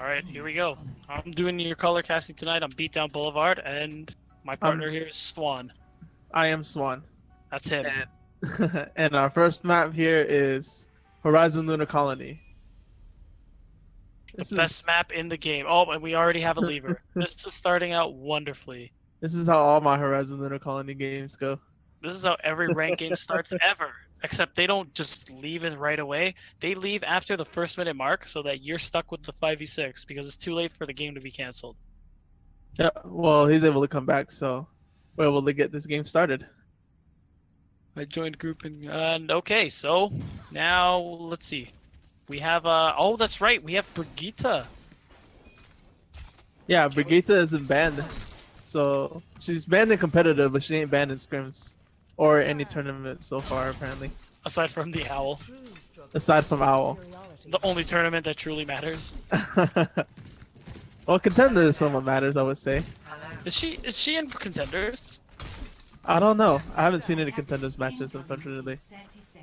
Alright, here we go. I'm doing your color casting tonight on Beatdown Boulevard, and my partner here is Swan. I am Swan. That's him. And our first map here is Horizon Lunar Colony. The best map in the game. Oh, and we already have a lever. This is starting out wonderfully. This is how all my Horizon Lunar Colony games go. This is how every ranked game starts ever. Except they don't just leave it right away. They leave after the first minute mark so that you're stuck with the 5v6 because it's too late for the game to be canceled. Yeah, well, he's able to come back, so we're able to get this game started. I joined grouping, and okay, so now let's see. We have, oh, that's right, we have Brigitte. Yeah, Brigitte isn't banned. So she's banned in competitive, but she ain't banned in scrims or any tournament so far, apparently. Aside from the Owl. Aside from Owl. The only tournament that truly matters. Well, contenders is somewhat matters, I would say. Is she in contenders? I don't know. I haven't seen any contenders matches, unfortunately.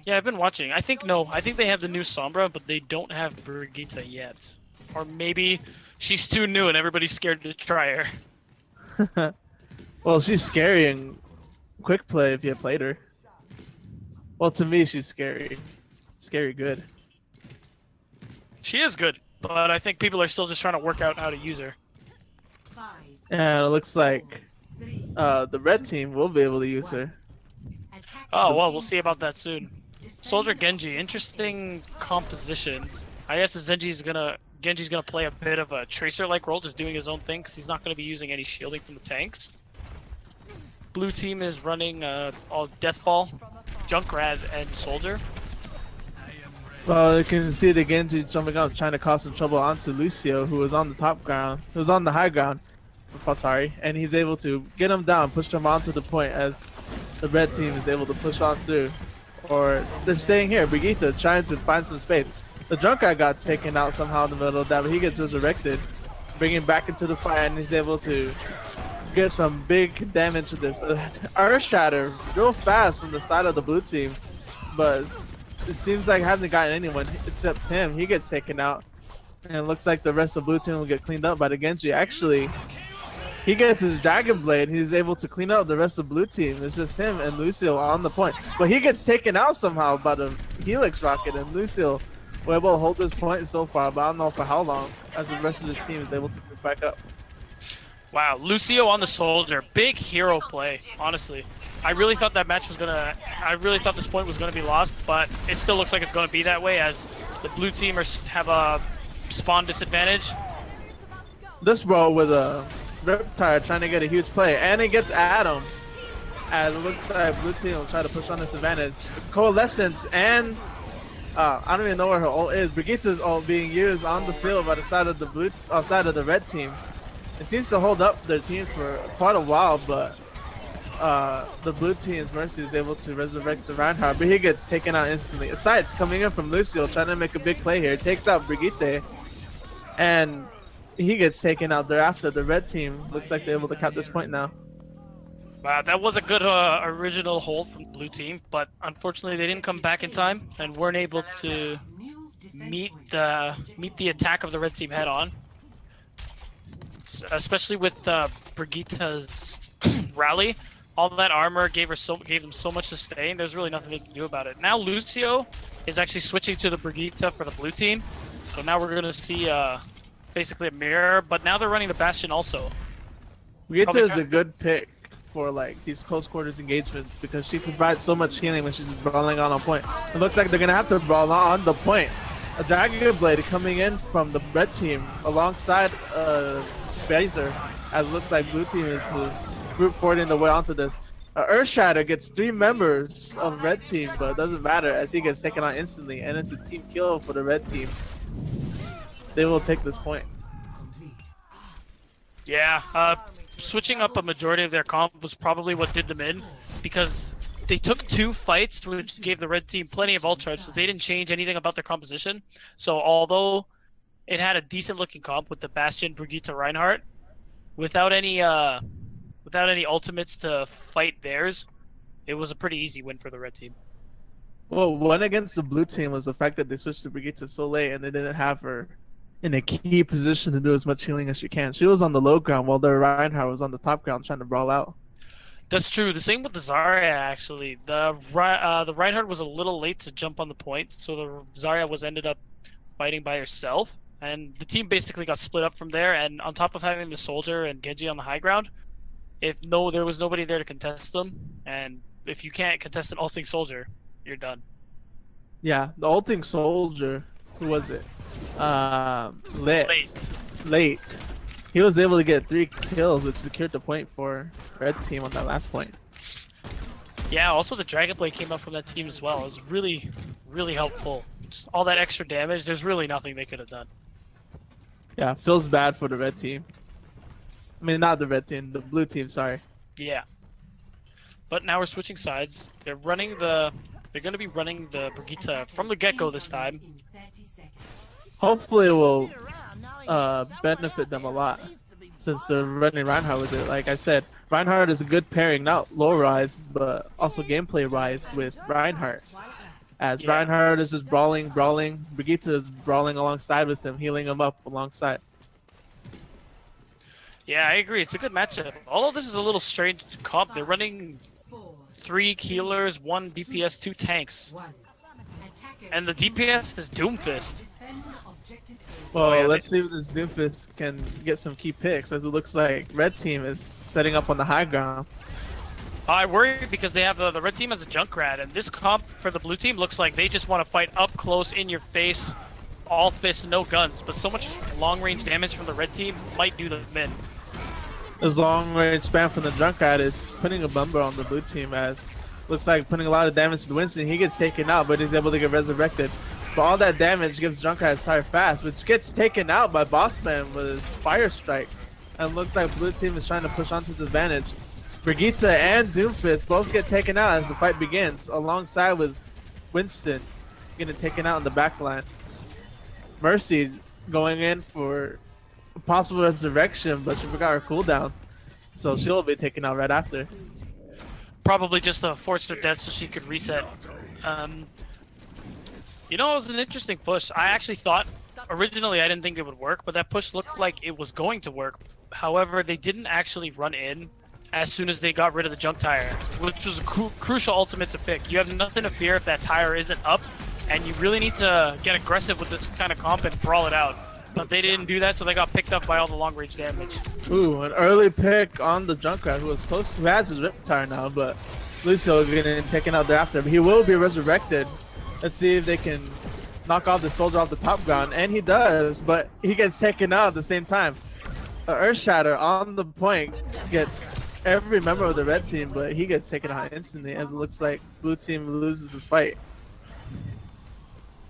Yeah, I've been watching. I think they have the new Sombra, but they don't have Brigitte yet. Or maybe she's too new and everybody's scared to try her. Well, she's scary in quick play if you have played her. Well, to me, she's scary. Scary good. She is good, but I think people are still just trying to work out how to use her. And it looks like the red team will be able to use her. Oh, well, we'll see about that soon. Soldier Genji, interesting composition. I guess Genji's gonna play a bit of a tracer-like role, just doing his own thing, because he's not going to be using any shielding from the tanks. Blue team is running all Death Ball, Junkrat, and Soldier. Well, you can see the Genji jumping up, trying to cause some trouble onto Lucio, who was on the top ground, who was on the high ground. Oh, sorry, and he's able to get him down, push him onto the point as the red team is able to push on through. Or they're staying here, Brigitte trying to find some space. The Junkrat got taken out somehow in the middle of that, but he gets resurrected, bringing back into the fight, and he's able to get some big damage with this. Earth Shatter real fast from the side of the blue team, but it seems like hasn't gotten anyone except him. He gets taken out, and it looks like the rest of the blue team will get cleaned up by the Genji. Actually, he gets his Dragon Blade. He's able to clean up the rest of the blue team. It's just him and Lucio on the point, but he gets taken out somehow by the Helix Rocket, and Lucio were able to hold this point so far, but I don't know for how long, as the rest of this team is able to move back up. Wow, Lucio on the Soldier. Big hero play, honestly. I really thought this point was gonna be lost, but it still looks like it's gonna be that way as the blue teamers have a spawn disadvantage. This bro with a Riptide trying to get a huge play, and it gets Adam. As it looks like blue team will try to push on this advantage. Coalescence and I don't even know where her ult is. Brigitte's ult being used on the field by the side of the red team. It seems to hold up their team for quite a while, but the blue team's Mercy is able to resurrect the Reinhardt, but he gets taken out instantly. Asides coming in from Lucio, trying to make a big play here. Takes out Brigitte, and he gets taken out thereafter. The red team looks like they're able to cap this point now. Wow, that was a good original hold from the blue team, but unfortunately they didn't come back in time and weren't able to meet the attack of the red team head on. Especially with Brigitte's rally, all that armor gave them so much sustain. There's really nothing they can do about it. Now Lucio is actually switching to the Brigitte for the blue team, so now we're gonna see basically a mirror. But now they're running the Bastion also. Brigitte is a good pick for like these close quarters engagements because she provides so much healing when she's brawling on a point. It looks like they're gonna have to brawl on the point. A Dragon Blade coming in from the red team alongside Baser, as it looks like blue team is brute forcing the way onto this. Earth Shatter gets 3 members of red team, but it doesn't matter as he gets taken out instantly, and it's a team kill for the red team. They will take this point. Yeah, switching up a majority of their comp was probably what did them in, because they took 2 fights, which gave the red team plenty of ult charge, so they didn't change anything about their composition. So although it had a decent looking comp with the Bastion, Brigitte, Reinhardt, without any ultimates to fight theirs, it was a pretty easy win for the red team. Well, one against the blue team was the fact that they switched to Brigitte so late and they didn't have her in a key position to do as much healing as she can. She was on the low ground while the Reinhardt was on the top ground trying to brawl out. That's true. The same with the Zarya, actually. The Reinhardt was a little late to jump on the point, so the Zarya was ended up fighting by herself, and the team basically got split up from there. And on top of having the Soldier and Genji on the high ground, there was nobody there to contest them, and if you can't contest an ulting Soldier, you're done. Yeah, the ulting Soldier, who was it? Late. He was able to get 3 kills, which secured the point for Red Team on that last point. Yeah, also the Dragon Blade came up from that team as well. It was really, really helpful. Just all that extra damage, there's really nothing they could have done. Yeah, feels bad for the Red Team. I mean, not the Red Team, the Blue Team, sorry. Yeah. But now we're switching sides. They're going to be running the Brigitte from the get-go this time. Hopefully it will benefit them a lot, since they're running Reinhardt with it. Like I said, Reinhardt is a good pairing, not low rise, but also gameplay rise with Reinhardt. As Reinhardt is just brawling, Brigitte is brawling alongside with him, healing him up alongside. Yeah, I agree. It's a good matchup. Although this is a little strange comp, they're running 3 healers, 1 DPS, 2 tanks. And the DPS is Doomfist. Well, let's see if this Doomfist can get some key picks, as it looks like Red Team is setting up on the high ground. I worry because they have the Red Team as a Junkrat, and this comp for the Blue Team looks like they just want to fight up close, in your face, all fists, no guns. But so much long-range damage from the Red Team might do them in. This long-range spam from the Junkrat is putting a bumper on the Blue Team, as looks like putting a lot of damage to Winston. He gets taken out, but he's able to get resurrected. But all that damage gives Junkrat tire fast, which gets taken out by Bossman with his Fire Strike. And looks like Blue Team is trying to push onto the advantage. Brigitte and Doomfist both get taken out as the fight begins, alongside with Winston getting taken out in the backline. Mercy going in for a possible resurrection, but she forgot her cooldown, so she'll be taken out right after. Probably just to force her death so she could reset. You know, it was an interesting push. I actually thought, originally I didn't think it would work, but that push looked like it was going to work. However, they didn't actually run in as soon as they got rid of the junk tire, which was a crucial ultimate to pick. You have nothing to fear if that tire isn't up, and you really need to get aggressive with this kind of comp and brawl it out. But they didn't do that, so they got picked up by all the long-range damage. Ooh, an early pick on the Junkrat, who has his rip tire now, but Lucio getting taken out thereafter. But he will be resurrected. Let's see if they can knock off the Soldier off the top ground, and he does, but he gets taken out at the same time. The Earth Shatter on the point gets every member of the Red Team, but he gets taken out instantly, as it looks like Blue Team loses this fight.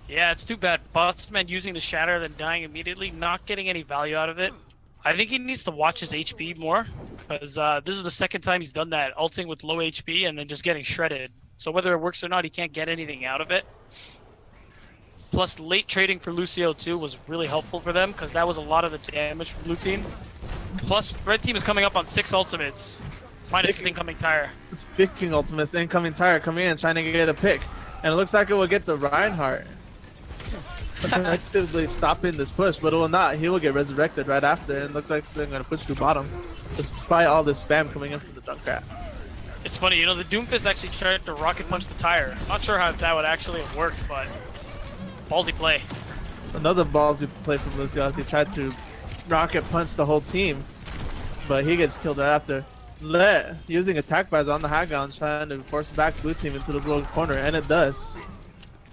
Yeah, it's too bad. Bossman using the Shatter, then dying immediately, not getting any value out of it. I think he needs to watch his HP more, because this is the second time he's done that, ulting with low HP and then just getting shredded. So whether it works or not, he can't get anything out of it. Plus, late trading for Lucio too was really helpful for them, because that was a lot of the damage for Blue Team. Plus, Red Team is coming up on 6 ultimates, minus his incoming tire. Speaking ultimates, incoming tire coming in, trying to get a pick. And it looks like it will get the Reinhardt. Effectively stopping this push, but it will not. He will get resurrected right after, and it looks like they're going to push to bottom, despite all this spam coming in from the Junkrat. It's funny, you know, the Doomfist actually tried to rocket punch the tire. Not sure how that would actually have worked, but ballsy play. Another ballsy play from Lucio as he tried to rocket punch the whole team, but he gets killed right after. Using attack buys on the high ground, trying to force back Blue Team into the little corner, and it does.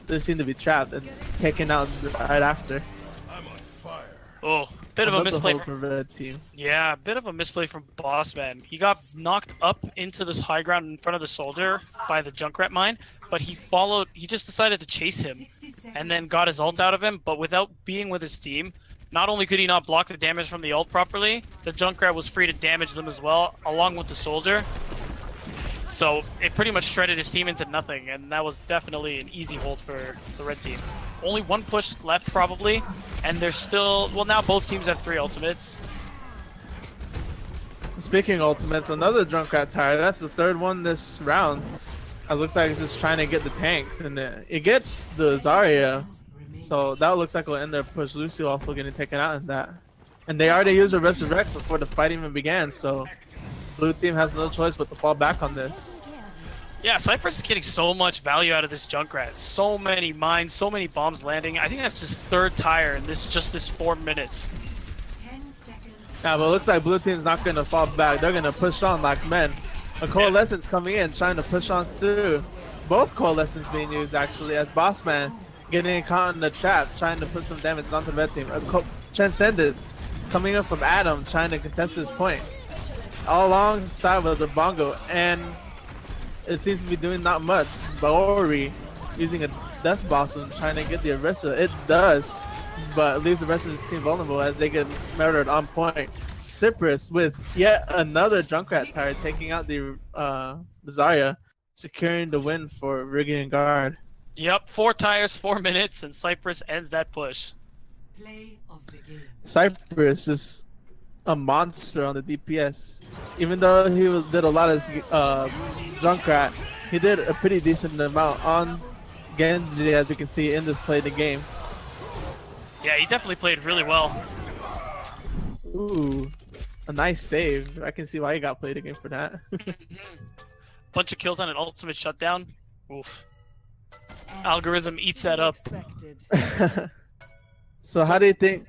They seem to be trapped and taken out right after. Oh, bit of a misplay from Red Team. Yeah, a bit of a misplay from Bossman. He got knocked up into this high ground in front of the Soldier by the Junkrat mine, but he just decided to chase him and then got his ult out of him, but without being with his team, not only could he not block the damage from the ult properly, the Junkrat was free to damage them as well, along with the Soldier. So it pretty much shredded his team into nothing, and that was definitely an easy hold for the Red Team. Only 1 push left probably, and there's still, well, now both teams have 3 ultimates. Speaking of ultimates, another Junkrat tire. That's the 3rd one this round. It looks like it's just trying to get the tanks, and it gets the Zarya, So that looks like will end their push. Lucio also getting taken out in that. And they already used a Resurrect before the fight even began, so blue team has no choice but to fall back on this. Yeah, Cypress is getting so much value out of this Junkrat. So many mines, so many bombs landing. I think that's his third tire in this 4 minutes. Yeah, but it looks like blue team's not going to fall back. They're going to push on like men. A Coalescence coming in, trying to push on through. Both Coalescence being used actually as Bossman getting caught in the trap, trying to put some damage onto the red team. A Transcendence coming in from Adam, trying to contest his point. All alongside with the Bongo, and it seems to be doing not much. Baori using a Death Blossom, trying to get the Arista. It does, but it leaves the rest of his team vulnerable as they get murdered on point. Cypress with yet another Junkrat tire taking out the Zarya, securing the win for Varangian Guard. Yep, 4 tires, 4 minutes, and Cypress ends that push. Play of the game. Cypress is a monster on the DPS. Even though he did a lot of Junkrat, he did a pretty decent amount on Genji, as you can see in this play of the game. Yeah, he definitely played really well. Ooh, a nice save. I can see why he got played again for that. Bunch of kills on an ultimate shutdown. Oof. Algorithm eats that up. So how do you think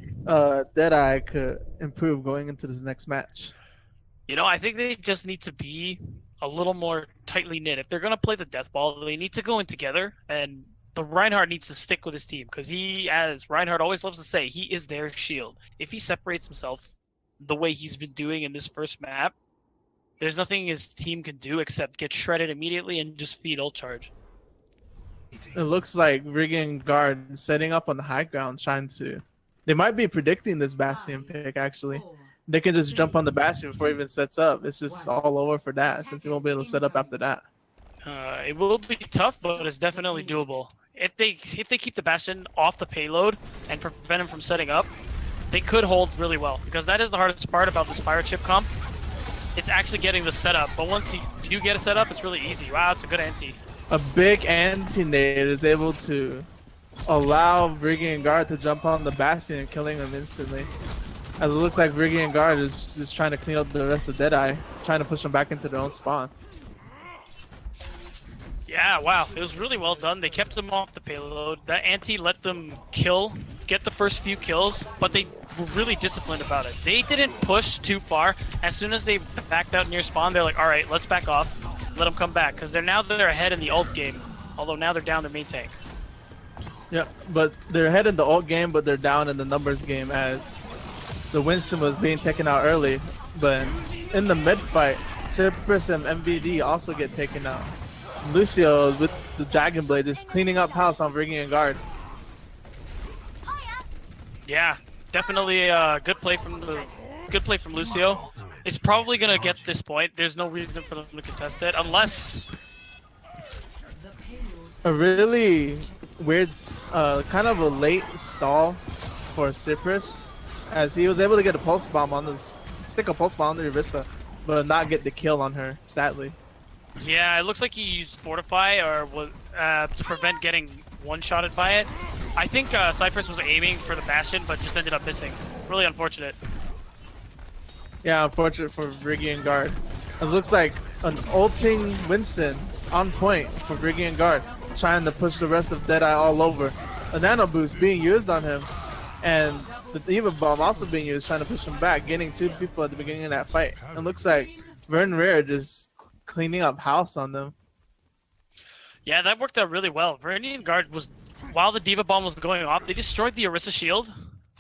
Deadeye could improve going into this next match? You know, I think they just need to be a little more tightly knit. If they're going to play the death ball, they need to go in together, and the Reinhardt needs to stick with his team, because he, as Reinhardt always loves to say, he is their shield. If he separates himself the way he's been doing in this first map, there's nothing his team can do except get shredded immediately and just feed ult charge. It looks like Varangian Guard setting up on the high ground, trying to... They might be predicting this Bastion pick, actually. They can just jump on the Bastion before it even sets up. It's just all over for that, since he won't be able to set up after that. It will be tough, but it's definitely doable. If they keep the Bastion off the payload and prevent him from setting up, they could hold really well, because that is the hardest part about the Spire chip comp. It's actually getting the setup, but once you do get a setup, it's really easy. Wow, it's a good anti. A big anti-nade is able to allow Varangian Guard to jump on the Bastion and killing him instantly. As it looks like Varangian Guard is just trying to clean up the rest of Deadeye, trying to push them back into their own spawn. Yeah, wow, it was really well done. They kept them off the payload. That anti let them get the first few kills, but they were really disciplined about it. They didn't push too far. As soon as they backed out near spawn, they're like, all right, let's back off. Let them come back, because they're ahead in the ult game, although now they're down their main tank. Yeah, but they're ahead in the ult game, but they're down in the numbers game as the Winston was being taken out early. But in the mid fight, Cypress and MVD also get taken out. Lucio with the Dragon Blade is cleaning up house on Varangian Guard. Yeah, definitely a good play from Lucio. It's probably gonna get this point. There's no reason for them to contest it unless a really weird, kind of a late stall for Cypress, as he was able to get a pulse bomb on this, stick a pulse bomb on the Orisa, but not get the kill on her, sadly. Yeah, it looks like he used Fortify to prevent getting one-shotted by it. I think Cypress was aiming for the Bastion, but just ended up missing. Really unfortunate. Yeah, unfortunate for Varangian Guard. It looks like an ulting Winston on point for Varangian Guard, trying to push the rest of Deadeye all over. A nano boost being used on him, and the D.Va bomb also being used, trying to push him back, getting 2 people at the beginning of that fight. It looks like Vern Rare just cleaning up house on them. Yeah, that worked out really well. Varangian Guard was, while the D.Va bomb was going off, they destroyed the Orisa shield.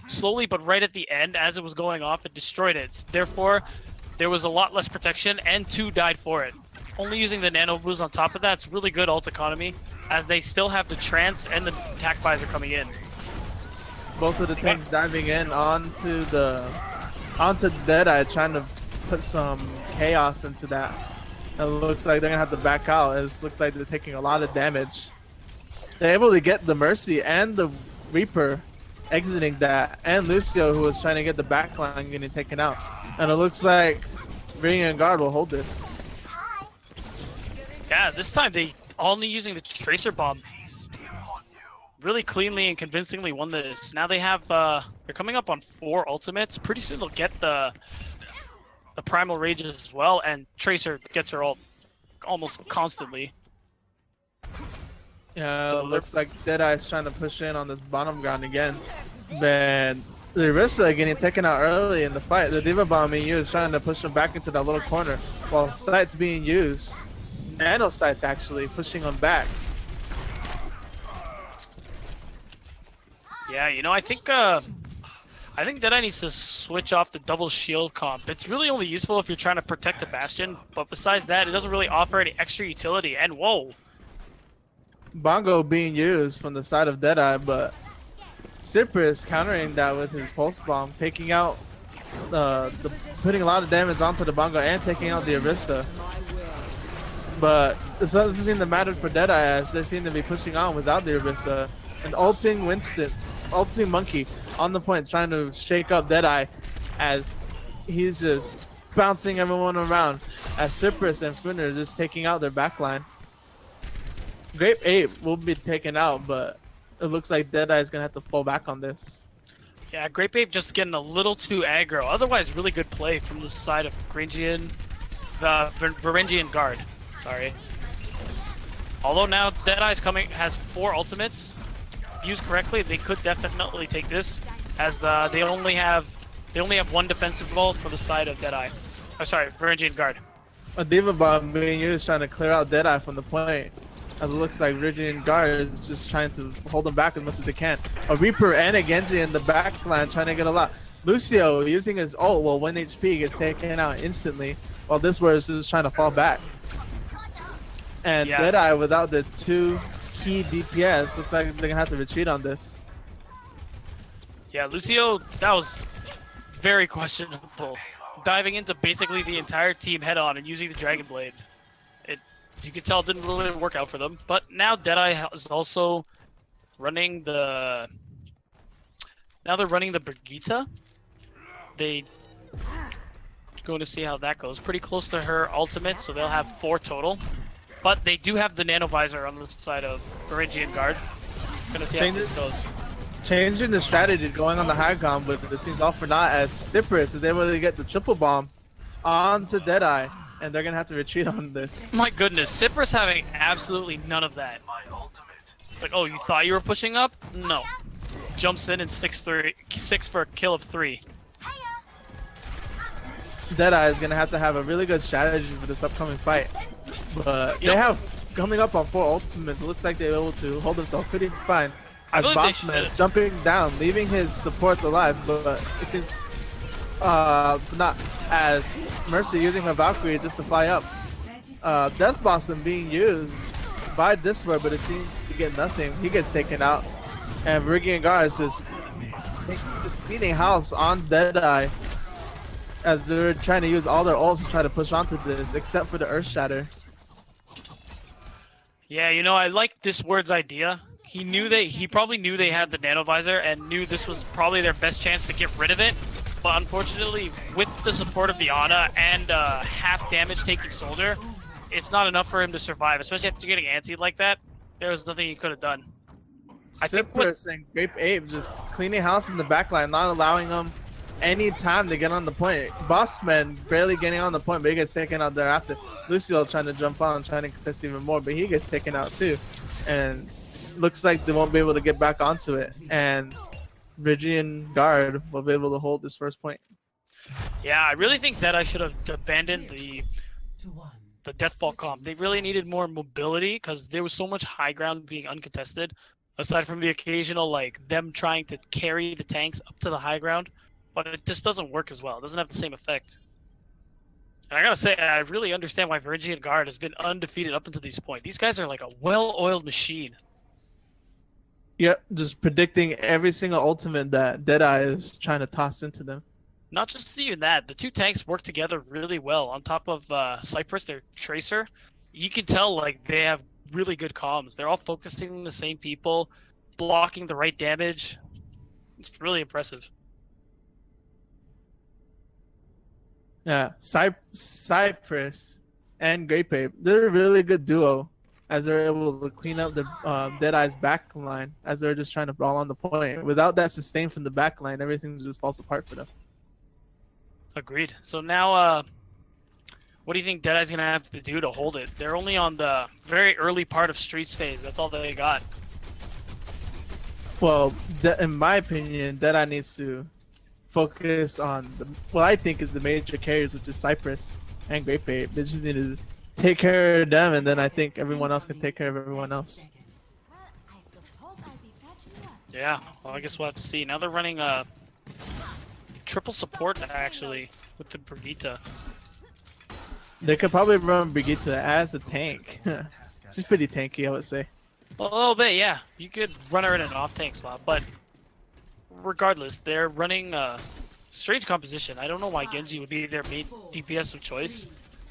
Slowly, but right at the end, as it was going off, it destroyed it. Therefore, there was a lot less protection, and 2 died for it. Only using the nano boost on top of that, it's really good ult economy, as they still have the trance and the attack visor coming in. Both of the tanks diving in onto Deadeye, trying to put some chaos into that. It looks like they're gonna have to back out. It looks like they're taking a lot of damage. They're able to get the Mercy and the Reaper exiting that, and Lucio, who was trying to get the backline, getting taken out. And it looks like Varangian Guard will hold this. Yeah, this time they only using the Tracer bomb. really cleanly and convincingly won this. Now they have they're coming up on 4 ultimates. Pretty soon they'll get the primal rages as well, and Tracer gets her ult almost constantly. Yeah, So looks like Deadeye's trying to push in on this bottom ground again. But the Orisa getting taken out early in the fight. The Diva Bomb being used, trying to push him back into that little corner. While Sight's being used. Nano Sight's actually pushing him back. Yeah, you know, I think Deadeye needs to switch off the double shield comp. It's really only useful if you're trying to protect the Bastion, but besides that, it doesn't really offer any extra utility. And whoa! Bongo being used from the side of Deadeye, but Cypress countering that with his Pulse Bomb, taking out putting a lot of damage onto the Bongo and taking out the Orisa. But this doesn't seem to matter for Deadeye as they seem to be pushing on without the Orisa. And ulting Winston, ulting Monkey on the point, trying to shake up Deadeye as he's just bouncing everyone around as Cypress and Finner just taking out their backline. Grape Ape will be taken out, but it looks like Deadeye is going to have to fall back on this. Yeah, Grape Ape just getting a little too aggro. Otherwise, really good play from the side of Varangian, the Varangian guard. Sorry. Although now Deadeye's has 4 ultimates. Used correctly, they could definitely take this, as they only have 1 defensive ult for the side of Deadeye. Oh, sorry, Varangian guard. A Diva Bomb being used trying to clear out Deadeye from the point. As it looks like Varangian guard is just trying to hold him back as much as they can. A Reaper and a Genji in the backline trying to get a lot. Lucio using his ult while 1 HP gets taken out instantly, while this was just trying to fall back. And yeah. Deadeye without the 2 key DPS looks like they're gonna have to retreat on this. Yeah, Lucio, that was very questionable. Diving into basically the entire team head on and using the Dragon Blade. As you can tell, it didn't really work out for them. But now Deadeye is also running the... Now they're running the Brigitte. They going to see how that goes. Pretty close to her ultimate, so they'll have 4 total. But they do have the Nano Visor on the side of Varangian guard. Gonna see how this goes. Changing the strategy, going on the high ground, but it seems all for naught as Cypress is able to get the triple bomb onto Deadeye. And they're gonna have to retreat on this. My goodness, Cypress having absolutely none of that. It's like, oh, you thought you were pushing up? No. Jumps in and 6 for a kill of 3. Deadeye is gonna have to have a really good strategy for this upcoming fight. But they have coming up on 4 ultimates. It looks like they're able to hold themselves pretty fine. As Bossman jumping down, leaving his supports alive, but it seems not as Mercy using her Valkyrie just to fly up. Death Blossom being used by Discord, but it seems to get nothing. He gets taken out, and Varangian guard is just beating house on Deadeye as they're trying to use all their ults to try to push onto this, except for the Earth Shatter. Yeah, you know, I like this word's idea. He probably knew they had the Nano Visor and knew this was probably their best chance to get rid of it. But unfortunately, with the support of the Ana and half damage taking soldier, it's not enough for him to survive, especially after getting antied like that. There was nothing he could have done. I think and Grape Ape just cleaning house in the backline, not allowing them any time to get on the point. Bossman barely getting on the point, but he gets taken out thereafter. Lucio trying to jump on, trying to contest even more, but he gets taken out too. And looks like they won't be able to get back onto it. And Varangian guard will be able to hold this first point. Yeah, I really think that I should have abandoned the Deathball comp. They really needed more mobility because there was so much high ground being uncontested. Aside from the occasional, like, them trying to carry the tanks up to the high ground. But it just doesn't work as well. It doesn't have the same effect. And I gotta say, I really understand why Varangian guard has been undefeated up until this point. These guys are like a well-oiled machine. Yep, just predicting every single ultimate that Deadeye is trying to toss into them. Not just even that, the 2 tanks work together really well. On top of Cypress, their Tracer, you can tell like they have really good comms. They're all focusing on the same people, blocking the right damage. It's really impressive. Yeah, Cypress and Grape Ape, they're a really good duo. as they're able to clean up the Deadeye's back line as they're just trying to brawl on the point. Without that sustain from the back line, everything just falls apart for them. Agreed. So now, what do you think Deadeye's gonna have to do to hold it? They're only on the very early part of Streets phase. That's all they got. Well, in my opinion, Deadeye needs to focus on what I think is the major carriers, which is Cypress and Great Bait. They just need to take care of them, and then I think everyone else can take care of everyone else. Yeah, well, I guess we'll have to see. Now they're running triple support actually with the Brigitte. They could probably run Brigitte as a tank. She's pretty tanky, I would say. Well, a little bit, yeah. You could run her in an off-tank slot, but regardless, they're running strange composition. I don't know why Genji would be their main DPS of choice.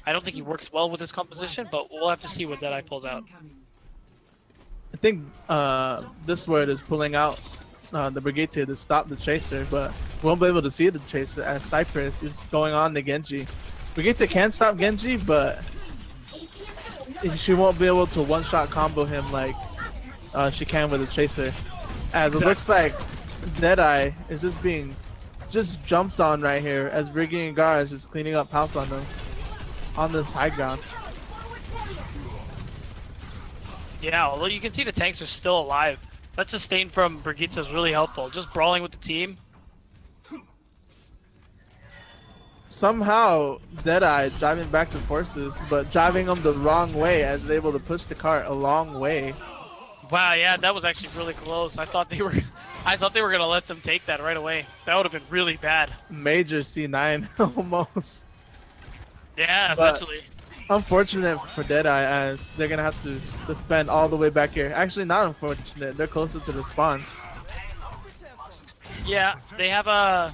I don't think he works well with his composition, but we'll have to see what Deadeye pulls out. I think this word is pulling out the Brigitte to stop the Chaser, but we won't be able to see the Chaser as Cypress is going on the Genji. Brigitte can stop Genji, but she won't be able to one-shot combo him like she can with the Chaser. As it looks like Deadeye is just being jumped on right here as Varangian Gar is just cleaning up house on them on this high ground. Yeah, although you can see the tanks are still alive. That sustain from Brigitte is really helpful. Just brawling with the team. Somehow Deadeye driving back the forces, but driving them the wrong way as they're able to push the cart a long way. Wow, yeah, that was actually really close. I thought they were gonna let them take that right away. That would have been really bad. Major C9 almost. Yeah, essentially. Unfortunate for Deadeye as they're gonna have to defend all the way back here. Actually, not unfortunate. They're closer to the spawn. Yeah, they have a.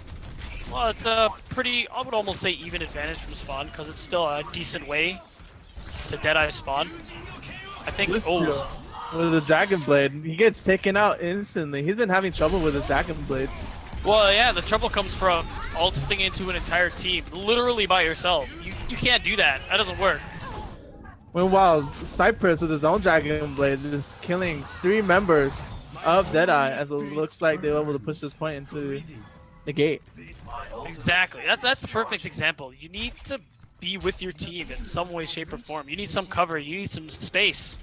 Well, it's a pretty, I would almost say even advantage from spawn because it's still a decent way to Deadeye spawn. I think. Oh. With the Dragon Blade, he gets taken out instantly. He's been having trouble with his Dragon Blades. Well, yeah, the trouble comes from ulting into an entire team, literally by yourself. You can't do that. That doesn't work. Meanwhile, Cypress with his own Dragon Blades is killing 3 members of Deadeye as it looks like they were able to push this point into the gate. Exactly. That's the perfect example. You need to be with your team in some way, shape, or form. You need some cover. You need some space.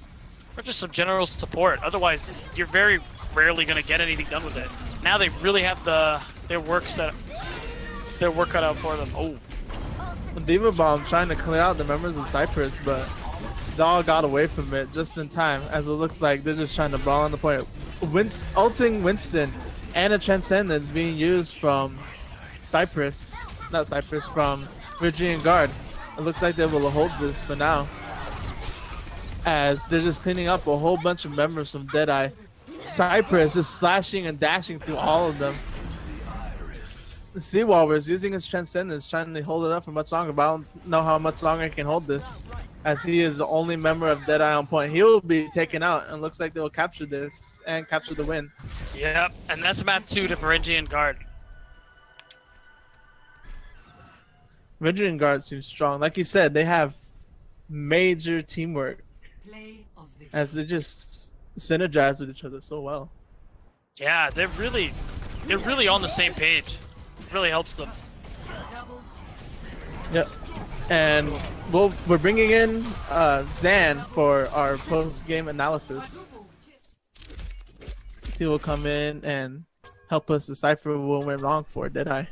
Or just some general support. Otherwise, you're very rarely going to get anything done with it. Now they really have their work cut out for them. Oh. Diva Bomb trying to clear out the members of Cypress, but they all got away from it just in time, as it looks like they're just trying to brawl on the point. Ulting Winston and a Transcendence being used from Cypress, not Cypress, from Varangian Guard. It looks like they're able to hold this for now, as they're just cleaning up a whole bunch of members from Deadeye. Cypress just slashing and dashing through all of them. The Seawalker is using his Transcendence, trying to hold it up for much longer, but I don't know how much longer he can hold this, as he is the only member of Deadeye on point. He will be taken out, and looks like they will capture this and capture the win. Yep, and that's map 2 to Varangian Guard. Varangian Guard seems strong. Like you said, they have major teamwork, as they just synergize with each other so well. Yeah, they're really on the same page. It really helps them. Yep. And we're bringing in Zan for our post-game analysis. He will come in and help us decipher what went wrong for Deadeye.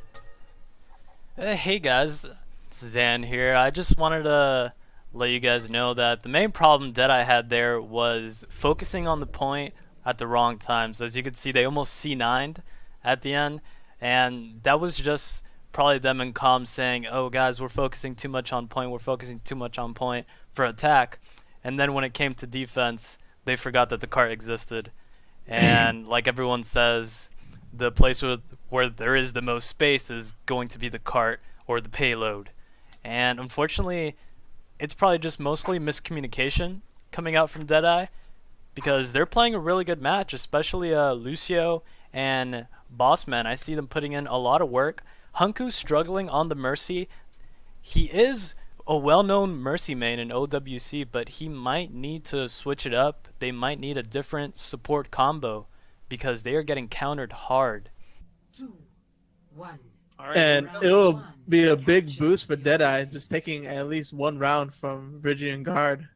Hey guys, it's Zan here. I just wanted to let you guys know that the main problem Deadeye had there was focusing on the point at the wrong times. As you can see, they almost C9'd at the end, and that was just probably them in comms saying, oh guys, we're focusing too much on point for attack. And then when it came to defense, they forgot that the cart existed. And like everyone says, the place where there is the most space is going to be the cart or the payload. And unfortunately, it's probably just mostly miscommunication coming out from Deadeye, because they're playing a really good match, especially Lucio and Bossman. I see them putting in a lot of work. Hunku's struggling on the Mercy. He is a well-known Mercy main in OWC, but he might need to switch it up. They might need a different support combo because they are getting countered hard. 2, 1. All right. And it'll be a big boost for Deadeye, just taking at least one round from Varangian guard.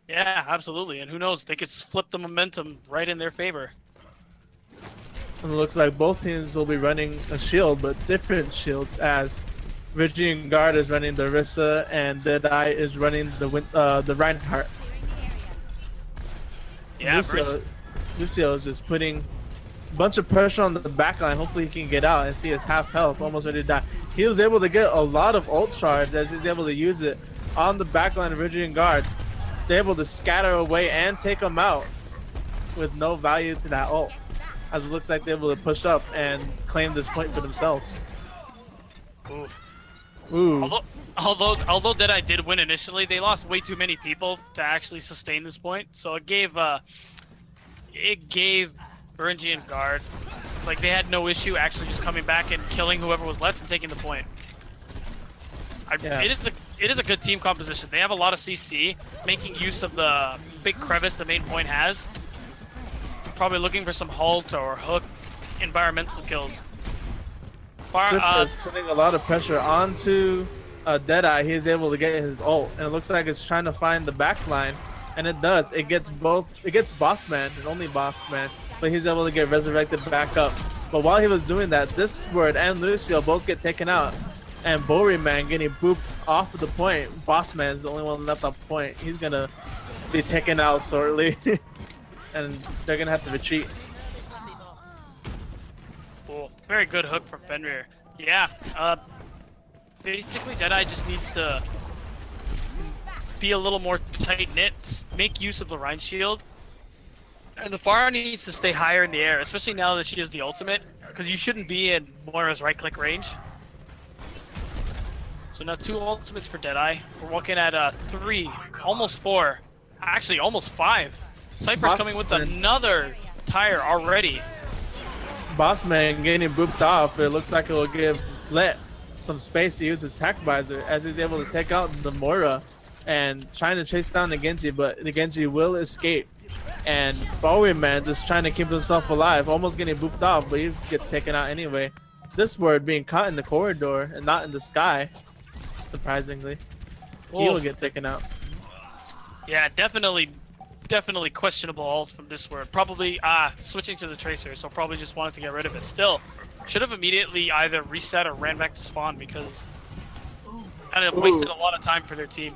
Yeah, absolutely. And who knows? They could flip the momentum right in their favor. And it looks like both teams will be running a shield, but different shields, as Varangian guard is running the Orisa and Deadeye is running the Reinhardt. Yeah, Lucio is just putting a bunch of pressure on the backline. Hopefully he can get out and see his half health, almost ready to die. He was able to get a lot of ult charge as he's able to use it on the backline of Varangian guard. They're able to scatter away and take him out with no value to that ult, as it looks like they're able to push up and claim this point for themselves. Oof. Ooh. Although Deadeye did win initially, they lost way too many people to actually sustain this point. So it gave Varangian guard, like, they had no issue actually just coming back and killing whoever was left and taking the point. Yeah. It is a good team composition. They have a lot of CC, making use of the big crevice the main point has. Probably looking for some halt or hook environmental kills. Swiffer is putting a lot of pressure onto Deadeye. He is able to get his ult, and it looks like it's trying to find the back line, and it does. It gets Bossman, and only Bossman, but he's able to get resurrected back up. But while he was doing that, this word and Lucio both get taken out, and Man getting booped off of the point. Bossman is the only one left on point. He's gonna be taken out shortly, and they're gonna have to retreat. Cool. Very good hook from Fenrir. Yeah. Basically, Deadeye just needs to be a little more tight-knit, make use of the Rhine shield, and the Pharah needs to stay higher in the air, especially now that she has the ultimate, because you shouldn't be in Moira's right-click range. So now 2 ultimates for Deadeye. We're looking at 3, almost 4, actually almost 5. Cypher's coming with another tire already. Bossman getting booped off. It looks like it will give Let some space to use his hack visor as he's able to take out the Moira and trying to chase down the Genji, but the Genji will escape. And Man just trying to keep himself alive, almost getting booped off, but he gets taken out anyway. This word being caught in the corridor and not in the sky, surprisingly. He will get taken out. Yeah, definitely questionable ult from this word. Probably switching to the Tracer, so probably just wanted to get rid of it. Still, should have immediately either reset or ran back to spawn because and it wasted a lot of time for their team.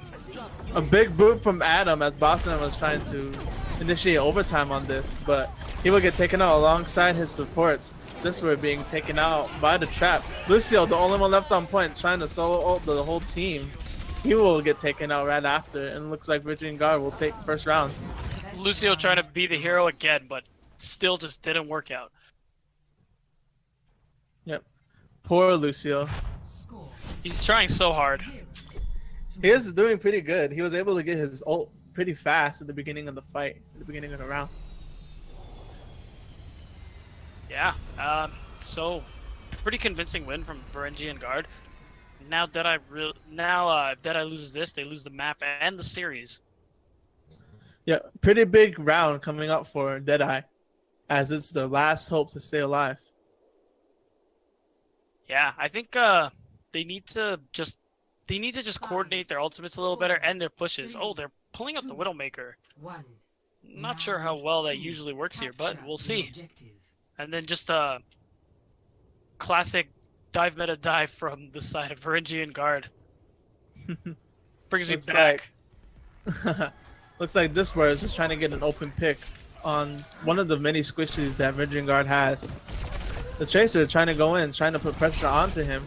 A big boot from Adam as Boston was trying to initiate overtime on this, but he will get taken out alongside his supports. This word being taken out by the trap. Lucio, the only one left on point, trying to solo ult the whole team. He will get taken out right after, and it looks like Varangian guard will take first round. Lucio trying to be the hero again, but still just didn't work out. Yep. Poor Lucio. He's trying so hard. He is doing pretty good. He was able to get his ult pretty fast at the beginning of the fight, at the beginning of the round. Yeah, so pretty convincing win from Varangian guard. Now Deadeye loses this, they lose the map and the series. Yeah, pretty big round coming up for Deadeye, as it's the last hope to stay alive. Yeah, I think they need to just coordinate their ultimates a little better and their pushes. Oh, they're pulling out the Widowmaker. Not sure how well that usually works here, but we'll see. And then just a classic dive meta dive from the side of Varangian guard. Brings me back. Looks like this word is just trying to get an open pick on one of the many squishies that Varangian guard has. The Tracer trying to go in, trying to put pressure onto him,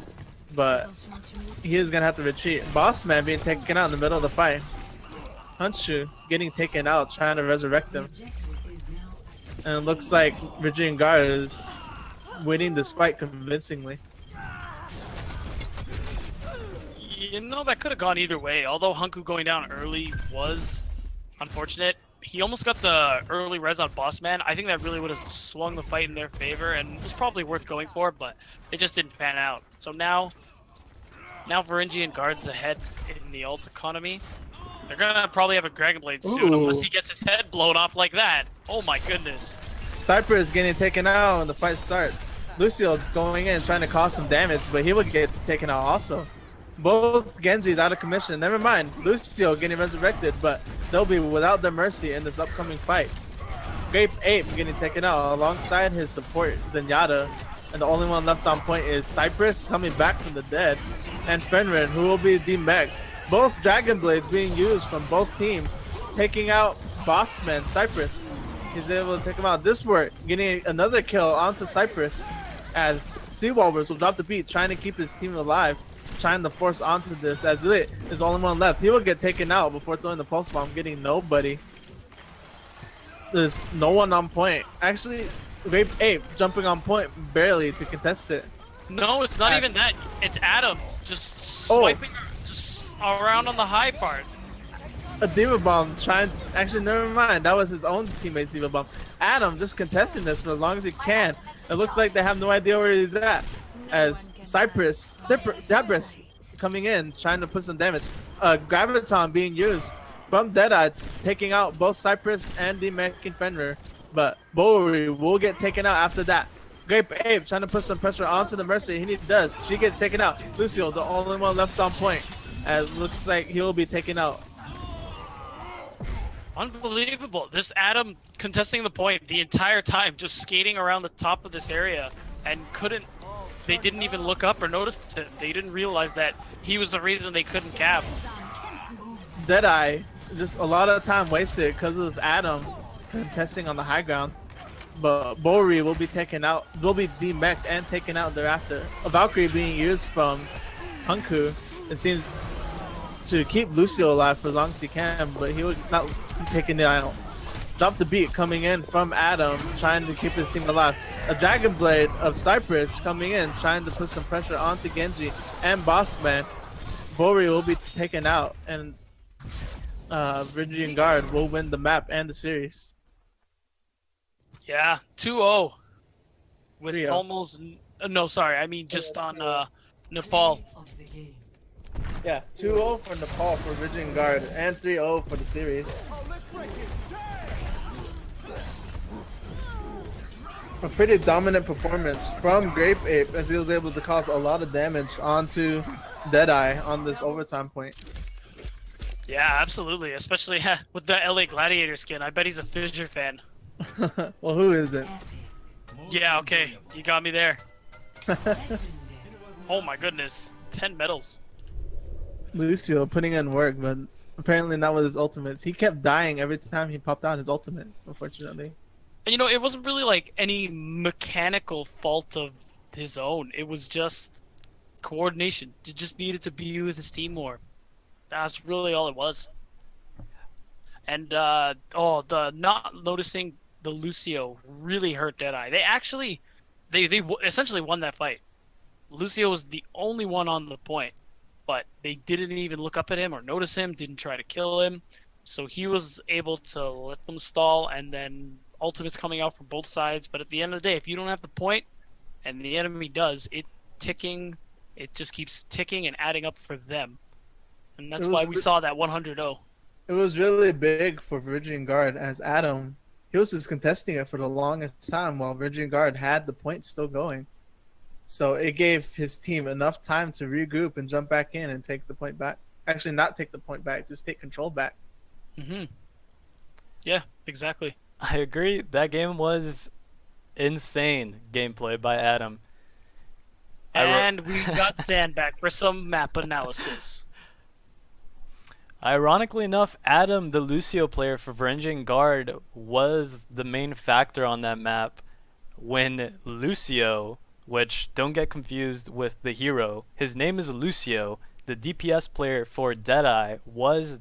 but he is going to have to retreat. Bossman being taken out in the middle of the fight. Hunchu getting taken out, trying to resurrect him. And it looks like Varangian guard is winning this fight convincingly. You know, that could have gone either way. Although Hunku going down early was unfortunate, he almost got the early res on Bossman. I think that really would have swung the fight in their favor and was probably worth going for, but it just didn't pan out. So now Now Varangian guards ahead in the ult economy. They're gonna probably have a Dragon Blade soon, Ooh. unless he gets his head blown off like that. Oh my goodness. Cypress getting taken out when the fight starts. Lucio going in trying to cause some damage, but he will get taken out also. Both Genjis out of commission. Never mind, Lucio getting resurrected, but they'll be without their mercy in this upcoming fight. Grape Ape getting taken out alongside his support Zenyatta, and the only one left on point is Cypress coming back from the dead, and Fenrir, who will be demech'd. Both Dragon Blades being used from both teams, taking out Bossman Cypress. He's able to take him out. This work getting another kill onto Cypress, as Seawalrus will drop the beat, trying to keep his team alive, trying to force onto this as Lit is the only one left. He will get taken out before throwing the pulse bomb, getting nobody. There's no one on point. Actually, Grape Ape jumping on point barely to contest it. No, it's not even that. It's Adam just swiping just around on the high part. A Diva Bomb trying. Actually, never mind. That was his own teammate's Diva Bomb. Adam just contesting this for as long as he can. It looks like they have no idea where he's at. As Cypress coming in, trying to put some damage. Graviton being used from Deadeye, taking out both Cypress and the Mecha Fenrir. But Bowery will get taken out after that. Grape Ape trying to put some pressure onto the Mercy. He does. She gets taken out. Lucio, the only one left on point. As looks like he'll be taken out. Unbelievable. This Adam contesting the point the entire time, just skating around the top of this area and they didn't even look up or notice him. They didn't realize that he was the reason they couldn't cap. Deadeye, just a lot of time wasted because of Adam contesting on the high ground. But Bowery will be taken out, will be demech'd and taken out thereafter. A Valkyrie being used from Hunku. It seems to keep Lucio alive for as long as he can, but he was not taking the out. Drop the beat coming in from Adam, trying to keep his team alive. A Dragon Blade of Cypress coming in, trying to put some pressure onto Genji and Bossman. Bowery will be taken out, and Varangian Guard will win the map and the series. Yeah, 2-0. With 3-0. almost... no, sorry, I mean just on Nepal. Of the game. Yeah, 2-0 for Nepal for Varangian Guard, and 3-0 for the series. A pretty dominant performance from Grape Ape, as he was able to cause a lot of damage onto Deadeye on this overtime point. Yeah, absolutely. Especially with the LA Gladiator skin. I bet he's a Fissure fan. Well, who isn't? Yeah, okay. You got me there. Oh my goodness. 10 medals. Lucio putting in work, but apparently not with his ultimates. He kept dying every time he popped out his ultimate, unfortunately. And you know, it wasn't really like any mechanical fault of his own. It was just coordination. He just needed to be with his team more. That's really all it was. And the not noticing the Lucio really hurt Deadeye. They essentially won that fight. Lucio was the only one on the point, but they didn't even look up at him or notice him, didn't try to kill him. So he was able to let them stall, and then ultimates coming out from both sides. But at the end of the day, if you don't have the point and the enemy does, it just keeps ticking and adding up for them. And that's why we saw that 100-0. It was really big for Varangian Guard, as Adam, he was just contesting it for the longest time while Varangian Guard had the point still going. So it gave his team enough time to regroup and jump back in and take the point back. Actually, not take the point back, just take control back. Yeah, exactly. I agree. That game was insane gameplay by Adam. And we got Sand back for some map analysis. Ironically enough, Adam, the Lucio player for Varangian Guard, was the main factor on that map when Lucio, which don't get confused with the hero, his name is Lucio, the DPS player for Deadeye, was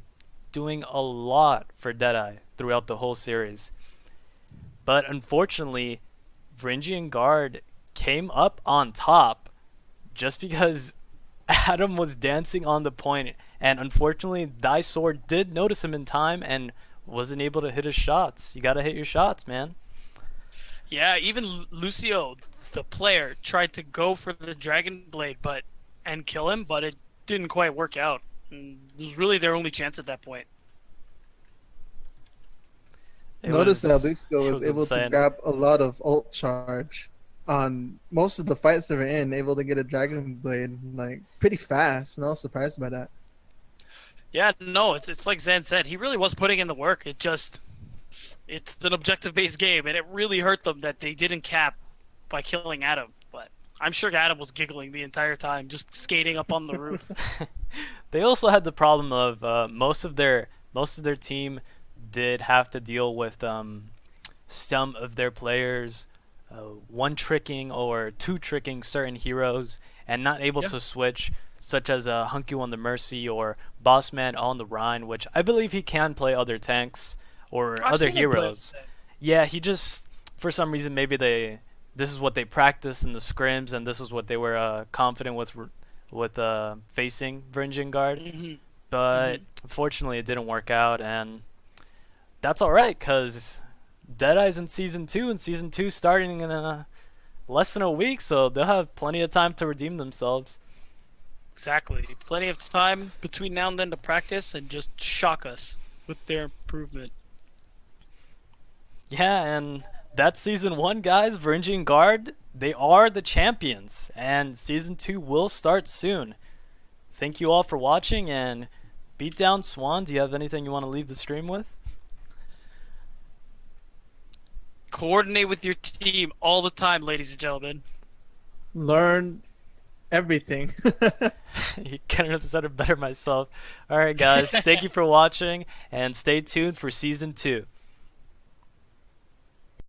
doing a lot for Deadeye throughout the whole series. But unfortunately, Varangian Guard came up on top just because Adam was dancing on the point, and unfortunately Thy Sword did notice him in time and wasn't able to hit his shots. You gotta hit your shots, man. Yeah, even Lucio, the player, tried to go for the Dragon Blade and kill him, but it didn't quite work out. And it was really their only chance at that point. Notice that Lucio it was able to insane. grab a lot of ult charge on most of the fights they were in, able to get a Dragon Blade like pretty fast, and I was surprised by that. Yeah, no, it's like Zan said. He really was putting in the work. It's an objective-based game, and it really hurt them that they didn't cap by killing Adam. But I'm sure Adam was giggling the entire time, just skating up on the roof. They also had the problem of most of their team did have to deal with some of their players one tricking or two tricking certain heroes and not able to switch, such as Hunku on the Mercy or Bossman on the Rhine, which I believe he can play other tanks or I've other seen him play heroes. with that. Yeah, he just, for some reason, maybe this is what they practiced in the scrims, and this is what they were confident with facing Varangian Guard. But unfortunately, it didn't work out, and that's all right, because Deadeye's in Season 2, and Season 2 starting in less than a week, so they'll have plenty of time to redeem themselves. Exactly. Plenty of time between now and then to practice and just shock us with their improvement. Yeah, and that's Season 1, guys. Varangian Guard, they are the champions, and Season 2 will start soon. Thank you all for watching, and Beatdown Swan, do you have anything you want to leave the stream with? Coordinate with your team all the time, ladies and gentlemen. Learn everything. You couldn't have said it better myself. Alright guys, thank you for watching, and stay tuned for Season 2.